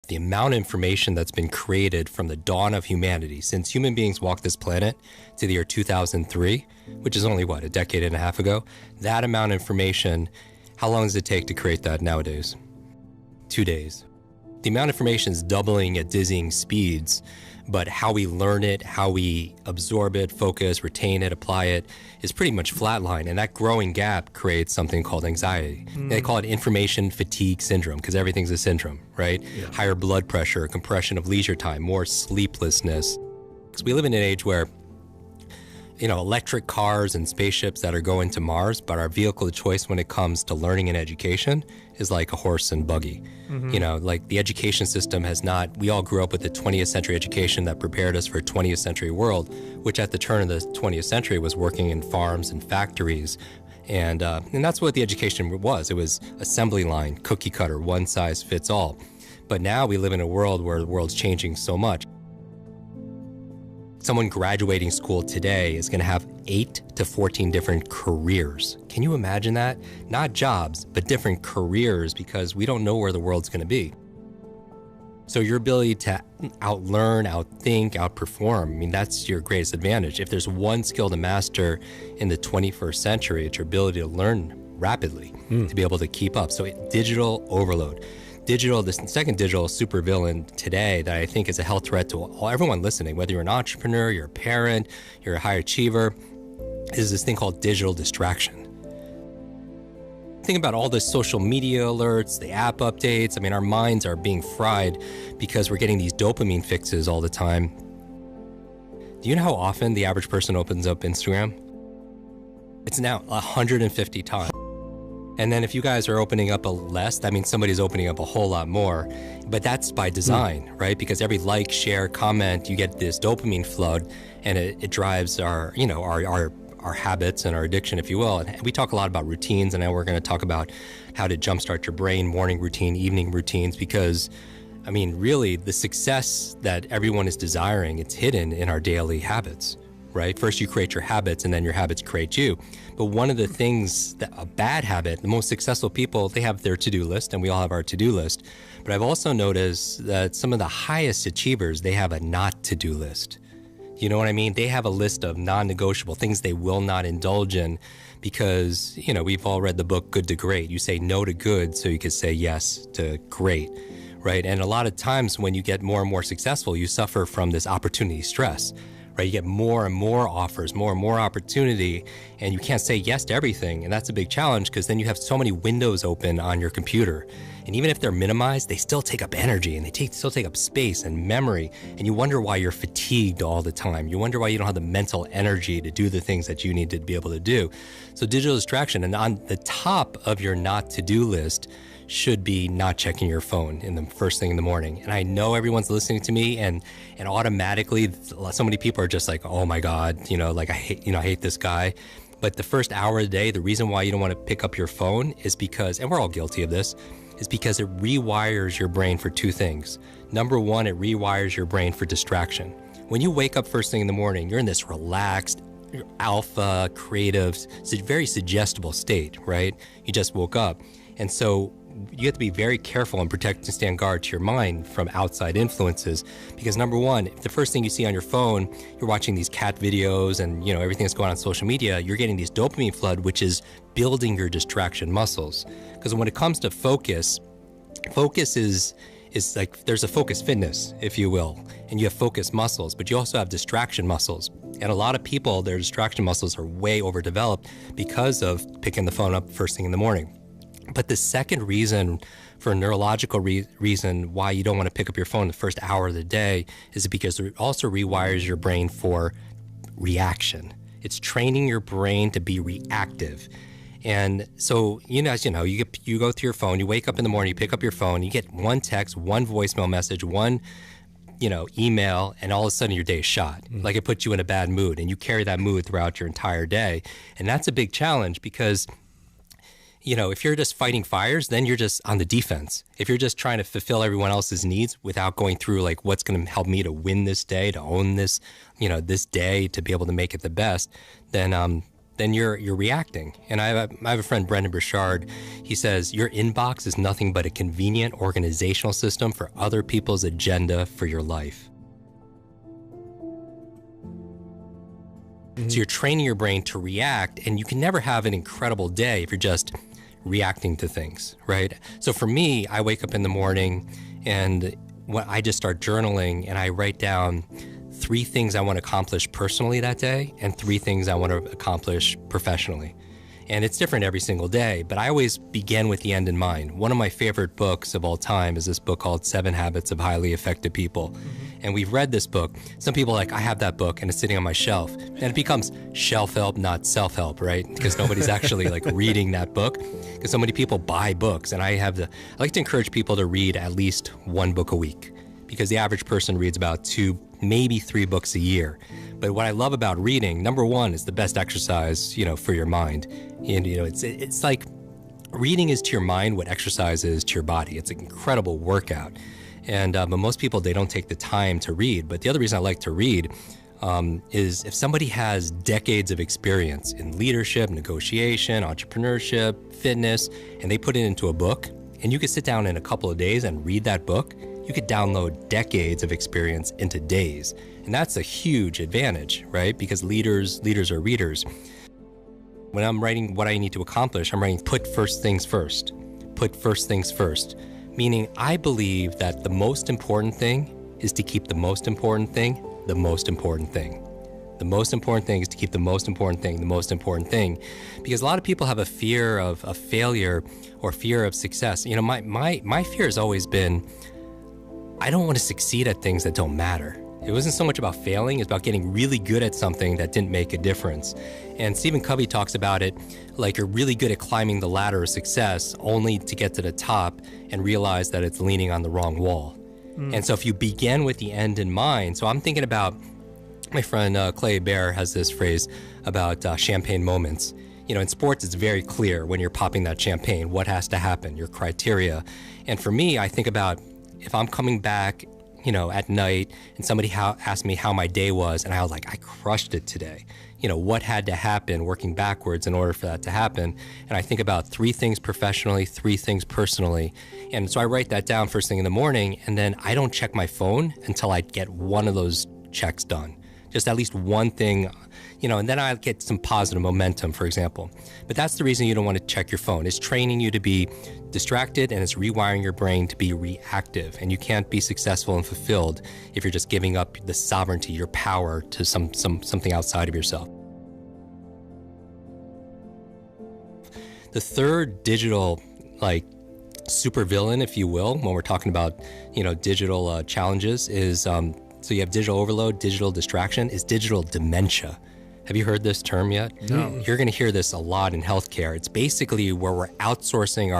The amount of information that's been created from the dawn of humanity, since human beings walked this planet to the year 2003, which is only, what, a decade and a half ago? That amount of information, how long does it take to create that nowadays? 2 days. The amount of information is doubling at dizzying speeds, but how we learn it, how we absorb it, focus, retain it, apply it, is pretty much flatline. And that growing gap creates something called anxiety. They call it information fatigue syndrome, because everything's a syndrome, right? Yeah. Higher blood pressure, compression of leisure time, more sleeplessness. Because we live in an age where, electric cars and spaceships that are going to Mars, but our vehicle of choice when it comes to learning and education is like a horse and buggy. Like the education system has not, we all grew up with the 20th century education that prepared us for a 20th century world, which at the turn of the 20th century was working in farms and factories. And that's what the education was. It was assembly line, cookie cutter, one size fits all. But now we live in a world where the world's changing so much. Someone graduating school today is going to have 8 to 14 different careers. Can you imagine that? Not jobs, but different careers, because we don't know where the world's going to be. So your ability to outlearn, outthink, outperform, that's your greatest advantage. If there's one skill to master in the 21st century, it's your ability to learn rapidly, to be able to keep up. So digital overload. The second digital supervillain today that I think is a health threat to everyone listening, whether you're an entrepreneur, you're a parent, you're a high achiever, is this thing called digital distraction. Think about all the social media alerts, the app updates. Our minds are being fried because we're getting these dopamine fixes all the time. Do you know how often the average person opens up Instagram? It's now 150 times. And then if you guys are opening up less, that means somebody's opening up a whole lot more. But that's by design, right? Because every like, share, comment, you get this dopamine flood, and it drives our habits and our addiction, if you will. And we talk a lot about routines, and now we're going to talk about how to jumpstart your brain, morning routine, evening routines, because really the success that everyone is desiring, it's hidden in our daily habits. Right? First, you create your habits, and then your habits create you. But one of the things that a bad habit, the most successful people, they have their to-do list, and we all have our to-do list. But I've also noticed that some of the highest achievers, they have a not to-do list. You know what I mean? They have a list of non-negotiable things they will not indulge in because, we've all read the book Good to Great. You say no to good so you can say yes to great, right? And a lot of times when you get more and more successful, you suffer from this opportunity stress. Right, you get more and more offers, more and more opportunity, and you can't say yes to everything. And that's a big challenge because then you have so many windows open on your computer. And even if they're minimized, they still take up energy and they still take up space and memory. And you wonder why you're fatigued all the time. You wonder why you don't have the mental energy to do the things that you need to be able to do. So digital distraction, and on the top of your not to-do list should be not checking your phone in the first thing in the morning. And I know everyone's listening to me and automatically so many people are just like, oh my God, I hate this guy. But the first hour of the day, the reason why you don't want to pick up your phone is because, and we're all guilty of this, is because it rewires your brain for two things. Number one, it rewires your brain for distraction. When you wake up first thing in the morning, you're in this relaxed, alpha, creative, very suggestible state, right? You just woke up. And so you have to be very careful and protect and stand guard to your mind from outside influences. Because number one, if the first thing you see on your phone, you're watching these cat videos and everything that's going on social media, you're getting these dopamine flood, which is building your distraction muscles. Because when it comes to focus is like there's a focus fitness, if you will, and you have focus muscles, but you also have distraction muscles. And a lot of people, their distraction muscles are way overdeveloped because of picking the phone up first thing in the morning. But the second reason, for a neurological reason why you don't want to pick up your phone the first hour of the day is because it also rewires your brain for reaction. It's training your brain to be reactive. And so, you go through your phone, you wake up in the morning, you pick up your phone, you get one text, one voicemail message, one email, and all of a sudden your day is shot. Like it puts you in a bad mood, and you carry that mood throughout your entire day. And that's a big challenge because if you're just fighting fires, then you're just on the defense. If you're just trying to fulfill everyone else's needs without going through like what's going to help me to win this day, to own this, this day, to be able to make it the best, then then you're reacting. And I have a friend, Brendan Burchard. He says, your inbox is nothing but a convenient organizational system for other people's agenda for your life. So you're training your brain to react, and you can never have an incredible day if you're just reacting to things, right? So for me, I wake up in the morning and when I just start journaling, and I write down 3 things I want to accomplish personally that day and 3 things I want to accomplish professionally. And it's different every single day, but I always begin with the end in mind. One of my favorite books of all time is this book called 7 Habits of Highly Effective People. And we've read this book. Some people are like, I have that book and it's sitting on my shelf. And it becomes shelf help, not self-help, right? Because nobody's actually like reading that book. Because so many people buy books. And I like to encourage people to read at least 1 book a week. Because the average person reads about 2, maybe 3 books a year. But what I love about reading, number 1, is the best exercise, for your mind. And, it's like reading is to your mind what exercise is to your body. It's an incredible workout. And but most people, they don't take the time to read. But the other reason I like to read is if somebody has decades of experience in leadership, negotiation, entrepreneurship, fitness, and they put it into a book, and you could sit down in a couple of days and read that book, you could download decades of experience into days. And that's a huge advantage, right? Because leaders are readers. When I'm writing what I need to accomplish, I'm writing put first things first. Put first things first. Meaning I believe that the most important thing is to keep the most important thing the most important thing. The most important thing is to keep the most important thing the most important thing. Because a lot of people have a fear of failure or fear of success. My fear has always been, I don't want to succeed at things that don't matter. It wasn't so much about failing, it's about getting really good at something that didn't make a difference. And Stephen Covey talks about it like you're really good at climbing the ladder of success only to get to the top and realize that it's leaning on the wrong wall. And so if you begin with the end in mind, so I'm thinking about, my friend Clay Bear has this phrase about champagne moments. In sports, it's very clear when you're popping that champagne, what has to happen, your criteria. And for me, I think about if I'm coming back at night and somebody asked me how my day was and I was like, I crushed it today. What had to happen working backwards in order for that to happen? And I think about 3 things professionally, 3 things personally. And so I write that down first thing in the morning, and then I don't check my phone until I get one of those checks done. Just at least one thing, and then I get some positive momentum, for example. But that's the reason you don't want to check your phone. It's training you to be distracted, and it's rewiring your brain to be reactive. And you can't be successful and fulfilled if you're just giving up the sovereignty, your power to something outside of yourself. The third digital, supervillain, if you will, when we're talking about, digital challenges is, so you have digital overload, digital distraction, is digital dementia. Have you heard this term yet? No. You're going to hear this a lot in healthcare. It's basically where we're outsourcing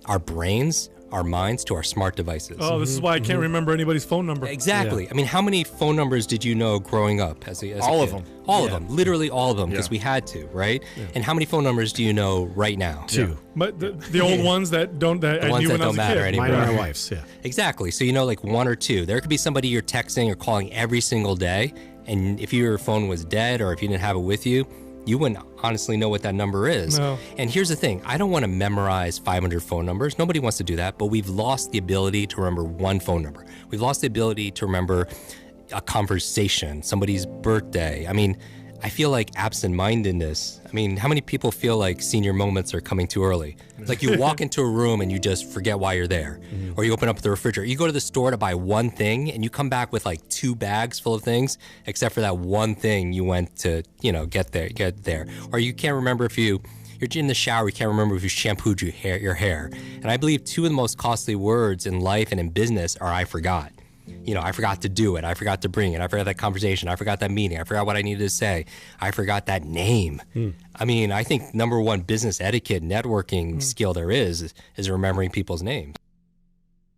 our brains, our minds to our smart devices. Oh, this is why I can't remember anybody's phone number. Exactly. Yeah. I mean, how many phone numbers did you know growing up as a all kid? of them. All of them. Literally all of them, because we had to, right? Yeah. And how many phone numbers do you know right now? 2. But the old ones that don't that the I ones knew that when I don't was a matter kid. anymore. Mine and my wife's, yeah. Exactly. So 1 or 2. There could be somebody you're texting or calling every single day, and if your phone was dead or if you didn't have it with you, you wouldn't honestly know what that number is. No. And here's the thing. I don't want to memorize 500 phone numbers. Nobody wants to do that, but we've lost the ability to remember one phone number. We've lost the ability to remember a conversation, somebody's birthday. I mean, I feel like absent-mindedness. I mean, how many people feel like senior moments are coming too early? It's like you walk into a room and you just forget why you're there. Or you open up the refrigerator. You go to the store to buy one thing and you come back with 2 bags full of things, except for that one thing you went to, get there. Or you can't remember if you're in the shower, you can't remember if you shampooed your hair. And I believe 2 of the most costly words in life and in business are I forgot. I forgot to do it. I forgot to bring it. I forgot that conversation. I forgot that meeting. I forgot what I needed to say. I forgot that name. I mean, I think number 1 business etiquette, networking skill there is remembering people's names.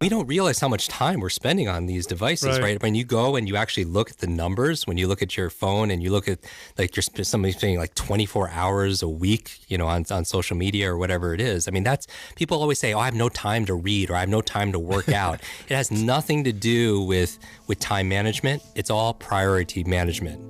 We don't realize how much time we're spending on these devices, right? When you go and you actually look at the numbers, when you look at your phone and you look at somebody's spending 24 hours a week, on social media or whatever it is. I mean, people always say, oh, I have no time to read or I have no time to work out. It has nothing to do with time management. It's all priority management.